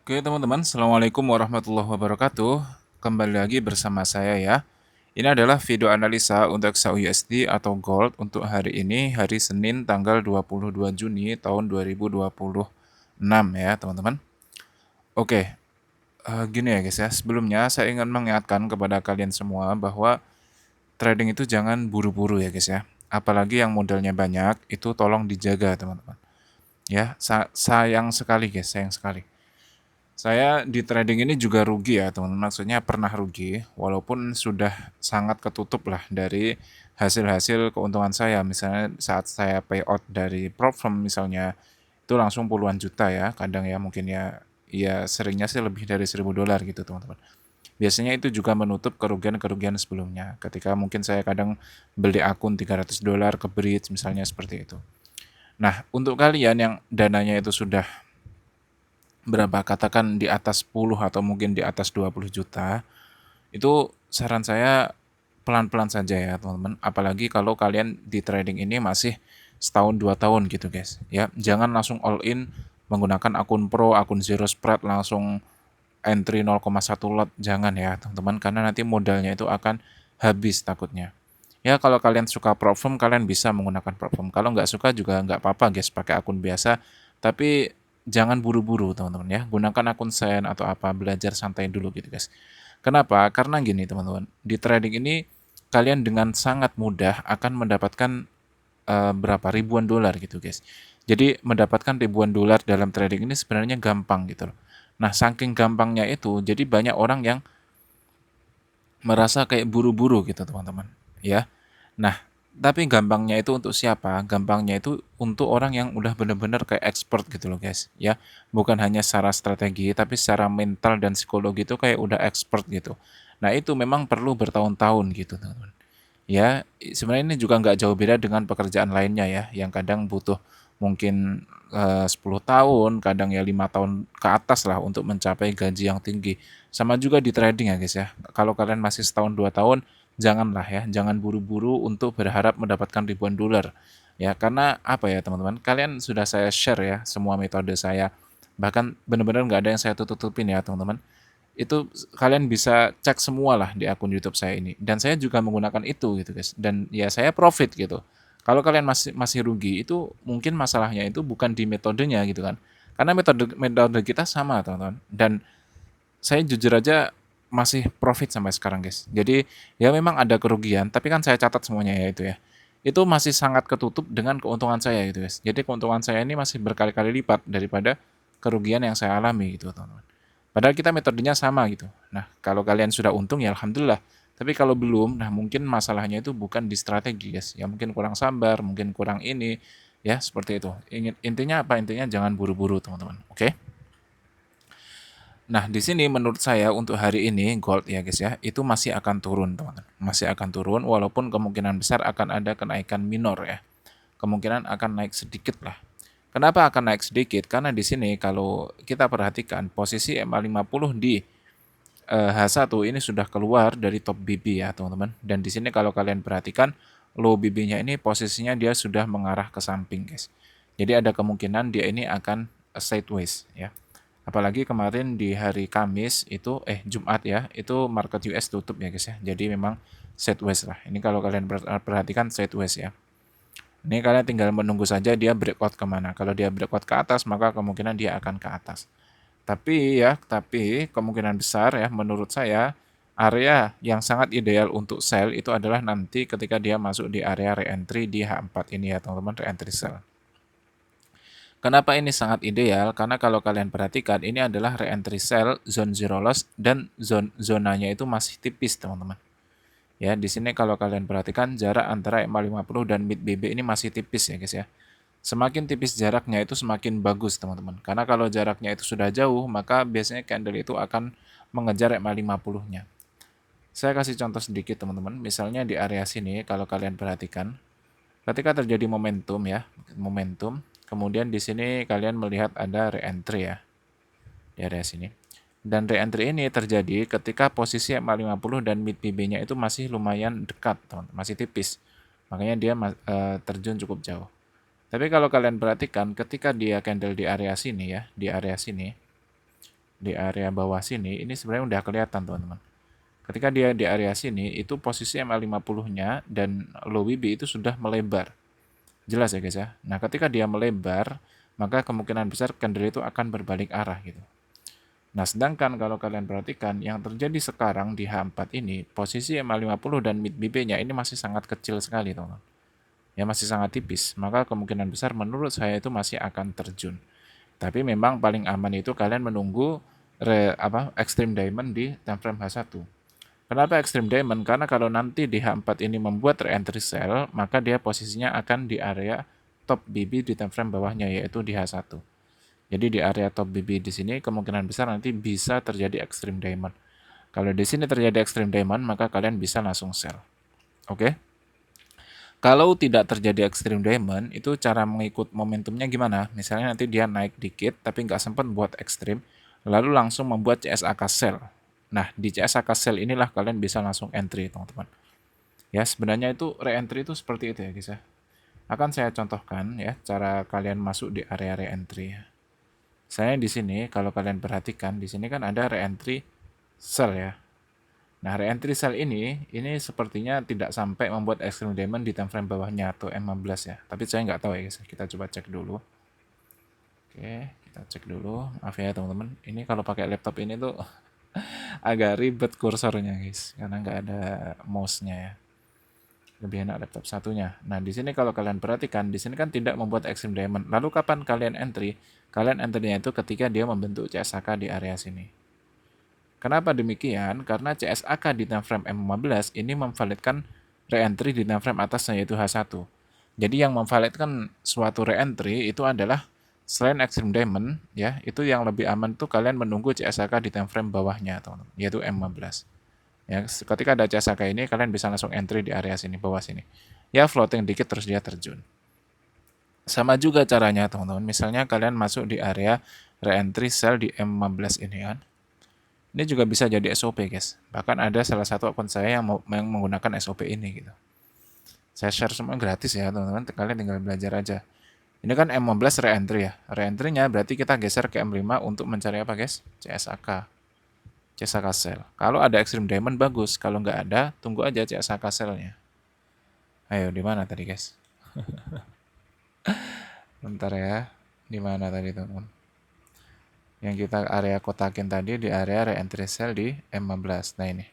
Oke teman-teman, Assalamualaikum warahmatullahi wabarakatuh. Kembali lagi bersama saya ya. Ini adalah video analisa untuk XAUUSD atau Gold untuk hari ini, hari Senin tanggal 22 Juni tahun 2026 ya teman-teman. Oke, gini ya guys ya, sebelumnya saya ingin mengingatkan kepada kalian semua bahwa trading itu jangan buru-buru ya guys ya. Apalagi yang modalnya banyak, itu tolong dijaga teman-teman. Ya, sayang sekali guys, sayang sekali. Saya di trading ini juga rugi ya teman-teman, maksudnya pernah rugi, walaupun sudah sangat ketutup lah dari hasil-hasil keuntungan saya. Misalnya saat saya payout dari prop firm misalnya, itu langsung puluhan juta ya, kadang ya mungkin ya seringnya sih lebih dari $1.000 gitu teman-teman. Biasanya itu juga menutup kerugian-kerugian sebelumnya, ketika mungkin saya kadang beli akun $300 ke bridge misalnya seperti itu. Nah, untuk kalian yang dananya itu sudah berapa, katakan di atas 10 atau mungkin di atas 20 juta, itu saran saya pelan-pelan saja ya teman-teman. Apalagi kalau kalian di trading ini masih setahun 2 tahun gitu guys. Ya, jangan langsung all in menggunakan akun pro, akun zero spread langsung entry 0,1 lot, jangan ya teman-teman, karena nanti modalnya itu akan habis takutnya. Ya kalau kalian suka prop firm, kalian bisa menggunakan prop firm. Kalau nggak suka juga nggak apa-apa guys, pakai akun biasa. Tapi jangan buru-buru teman-teman ya. Gunakan akun Sen atau apa, belajar santai dulu gitu guys. Kenapa? Karena gini teman-teman, di trading ini kalian dengan sangat mudah akan mendapatkan berapa ribuan dolar gitu guys. Jadi mendapatkan ribuan dolar dalam trading ini sebenarnya gampang gitu loh. Nah, saking gampangnya itu, jadi banyak orang yang merasa kayak buru-buru gitu teman-teman ya. Nah, tapi gampangnya itu untuk siapa? Gampangnya itu untuk orang yang udah bener-bener kayak expert gitu loh guys ya. Bukan hanya secara strategi tapi secara mental dan psikologi itu kayak udah expert gitu. Nah, itu memang perlu bertahun-tahun gitu teman-teman ya. Sebenarnya ini juga nggak jauh beda dengan pekerjaan lainnya ya, yang kadang butuh mungkin 10 tahun, kadang ya 5 tahun ke atas lah untuk mencapai gaji yang tinggi. Sama juga di trading ya guys ya. Kalau kalian masih setahun 2 tahun, janganlah ya, jangan buru-buru untuk berharap mendapatkan ribuan dolar. Ya, karena apa ya teman-teman, kalian sudah saya share ya semua metode saya. Bahkan benar-benar nggak ada yang saya tutup-tutupin ya teman-teman. Itu kalian bisa cek semua lah di akun YouTube saya ini. Dan saya juga menggunakan itu gitu guys. Dan ya saya profit gitu. Kalau kalian masih masih rugi, itu mungkin masalahnya itu bukan di metodenya gitu kan. Karena metode metode kita sama teman-teman. Dan saya jujur aja masih profit sampai sekarang guys. Jadi ya memang ada kerugian, tapi kan saya catat semuanya ya itu ya. Itu masih sangat ketutup dengan keuntungan saya gitu guys. Jadi keuntungan saya ini masih berkali-kali lipat daripada kerugian yang saya alami gitu teman-teman. Padahal kita metodenya sama gitu. Nah, kalau kalian sudah untung ya alhamdulillah. Tapi kalau belum, nah mungkin masalahnya itu bukan di strategi guys. Ya mungkin kurang sabar, mungkin kurang ini, ya seperti itu. Intinya apa? Intinya jangan buru-buru teman-teman. Oke? Nah, di sini menurut saya untuk hari ini gold ya guys ya, itu masih akan turun teman-teman. Masih akan turun walaupun kemungkinan besar akan ada kenaikan minor ya. Kemungkinan akan naik sedikit lah. Kenapa akan naik sedikit? Karena di sini kalau kita perhatikan posisi MA50 di H1 ini sudah keluar dari top BB ya teman-teman. Dan di sini kalau kalian perhatikan low BB-nya ini posisinya dia sudah mengarah ke samping guys. Jadi ada kemungkinan dia ini akan sideways ya. Apalagi kemarin di hari Kamis itu Jumat ya, itu market US tutup ya guys ya. Jadi memang sideways lah. Ini kalau kalian perhatikan sideways ya. Ini kalian tinggal menunggu saja dia breakout kemana. Kalau dia breakout ke atas, maka kemungkinan dia akan ke atas. Tapi kemungkinan besar ya menurut saya area yang sangat ideal untuk sell itu adalah nanti ketika dia masuk di area re-entry di H4 ini ya teman-teman, re-entry sell. Kenapa ini sangat ideal? Karena kalau kalian perhatikan ini adalah re-entry sell, zone zero loss dan zonanya itu masih tipis teman-teman. Ya, di sini kalau kalian perhatikan jarak antara MA50 dan mid BB ini masih tipis ya guys ya. Semakin tipis jaraknya itu semakin bagus teman-teman. Karena kalau jaraknya itu sudah jauh, maka biasanya candle itu akan mengejar MA50-nya. Saya kasih contoh sedikit teman-teman. Misalnya di area sini kalau kalian perhatikan, ketika terjadi momentum ya, momentum, kemudian di sini kalian melihat ada re-entry ya di area sini. Dan re-entry ini terjadi ketika posisi MA50 dan mid PB-nya itu masih lumayan dekat, teman-teman, masih tipis. Makanya dia terjun cukup jauh. Tapi kalau kalian perhatikan ketika dia candle di area sini ya, di area sini, di area bawah sini, ini sebenarnya udah kelihatan teman-teman. Ketika dia di area sini, itu posisi MA50-nya dan low WB itu sudah melebar. Jelas ya guys ya. Nah, ketika dia melebar, maka kemungkinan besar candle itu akan berbalik arah gitu. Nah, sedangkan kalau kalian perhatikan, yang terjadi sekarang di H4 ini, posisi MA50 dan mid BB-nya ini masih sangat kecil sekali teman-teman. Ya masih sangat tipis, maka kemungkinan besar menurut saya itu masih akan terjun. Tapi memang paling aman itu kalian menunggu extreme diamond di time frame H1. Kenapa extreme diamond? Karena kalau nanti di H4 ini membuat re-entry sell, maka dia posisinya akan di area top BB di time frame bawahnya, yaitu di H1. Jadi di area top BB di sini kemungkinan besar nanti bisa terjadi extreme diamond. Kalau di sini terjadi extreme diamond, maka kalian bisa langsung sell. Oke? Kalau tidak terjadi extreme diamond, itu cara mengikut momentumnya gimana? Misalnya nanti dia naik dikit, tapi nggak sempat buat ekstrim, lalu langsung membuat CSAK sell. Nah, di CSAK sell inilah kalian bisa langsung entry, teman-teman. Ya, sebenarnya itu re-entry itu seperti itu ya, guys ya. Akan saya contohkan ya, cara kalian masuk di area re-entry. Saya di sini, kalau kalian perhatikan, di sini kan ada re-entry sell ya. Nah, re-entry sell ini sepertinya tidak sampai membuat extreme diamond di time frame bawahnya atau M15 ya. Tapi saya nggak tahu ya guys. Kita coba cek dulu. Oke, kita cek dulu. Maaf ya teman-teman. Ini kalau pakai laptop ini tuh agak ribet kursornya guys, karena nggak ada mouse-nya ya. Lebih enak laptop satunya. Nah, di sini kalau kalian perhatikan, di sini kan tidak membuat extreme diamond. Lalu kapan kalian entry? Kalian entry-nya itu ketika dia membentuk CSAK di area sini. Kenapa demikian? Karena CSAK di time frame M15 ini memvalidkan re-entry di time frame atasnya yaitu H1. Jadi yang memvalidkan suatu re-entry itu adalah selain extreme diamond ya, itu yang lebih aman tuh kalian menunggu CSAK di time frame bawahnya teman-teman, yaitu M15. Ya, ketika ada CSAK ini kalian bisa langsung entry di area sini bawah sini. Ya floating dikit terus dia terjun. Sama juga caranya teman-teman. Misalnya kalian masuk di area re-entry sell di M15 ini kan. Ini juga bisa jadi SOP guys. Bahkan ada salah satu akun saya yang menggunakan SOP ini gitu. Saya share semua gratis ya teman-teman. Kalian tinggal belajar aja. Ini kan M15 re-entry ya. Re-entry-nya berarti kita geser ke M5 untuk mencari apa guys? CSAK. CSAK sell. Kalau ada extreme diamond bagus. Kalau nggak ada, tunggu aja CSAK sell-nya. Ayo, di mana tadi guys? Bentar ya. Di mana tadi teman-teman? Yang kita area kotakin tadi di area re-entry sell di M15. Nah ini.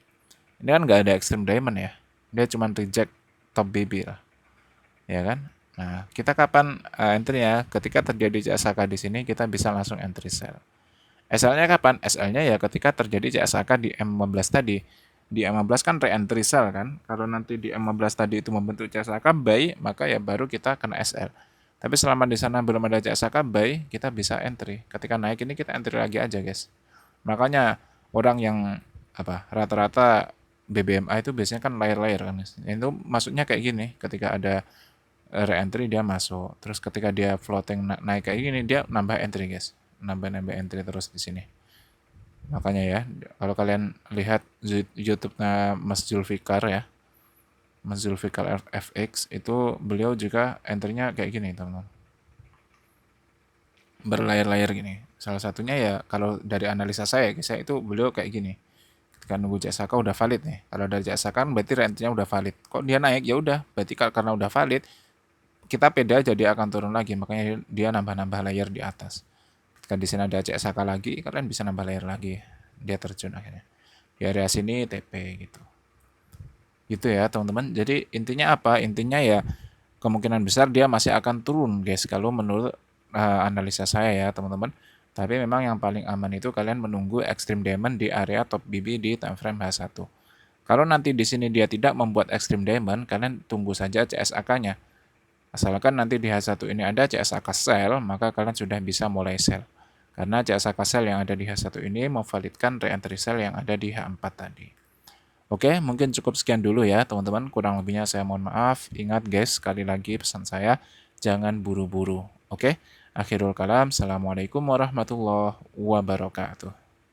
Ini kan nggak ada extreme diamond ya. Dia cuma reject top BB lah. Ya kan? Nah, kita kapan entry ya? Ketika terjadi CSAK di sini, kita bisa langsung entry sell. SL-nya kapan? SL-nya ya ketika terjadi CSAK di M15 tadi. Di M15 kan re-entry sell kan? Kalau nanti di M15 tadi itu membentuk CSAK buy, maka ya baru kita kena SL. Tapi selama di sana belum ada CSAK buy, kita bisa entry. Ketika naik ini kita entry lagi aja, guys. Makanya orang yang rata-rata BBMA itu biasanya kan layer-layer kan. Itu maksudnya kayak gini, ketika ada re-entry dia masuk. Terus ketika dia floating naik kayak gini, dia nambah entry, guys. Nambah entry terus di sini. Makanya ya, kalau kalian lihat YouTube-nya Mas Zulfikar ya, Mas Zulfikar FX itu beliau juga entry-nya kayak gini teman-teman, berlayar-layar gini. Salah satunya ya kalau dari analisa saya itu beliau kayak gini. Ketika nunggu CSAK udah valid nih. Kalau dari CSAK kan berarti entry-nya udah valid. Kok dia naik? Ya udah, berarti karena udah valid kita pede aja dia akan turun lagi. Makanya dia nambah-nambah layer di atas. Ketika di sini ada CSAK lagi, kalian bisa nambah layer lagi. Dia terjun akhirnya. Di area sini TP gitu. Gitu ya teman-teman. Jadi intinya apa? Intinya ya kemungkinan besar dia masih akan turun guys kalau menurut analisa saya ya teman-teman. Tapi memang yang paling aman itu kalian menunggu extreme diamond di area top BB di time frame H1. Kalau nanti di sini dia tidak membuat extreme diamond, kalian tunggu saja CSAK-nya. Asalkan nanti di H1 ini ada CSAK sell, maka kalian sudah bisa mulai sell. Karena CSAK sell yang ada di H1 ini memvalidkan re-entry sell yang ada di H4 tadi. Oke, mungkin cukup sekian dulu ya teman-teman. Kurang lebihnya saya mohon maaf. Ingat guys, sekali lagi pesan saya, jangan buru-buru. Oke, akhirul kalam. Assalamualaikum warahmatullahi wabarakatuh.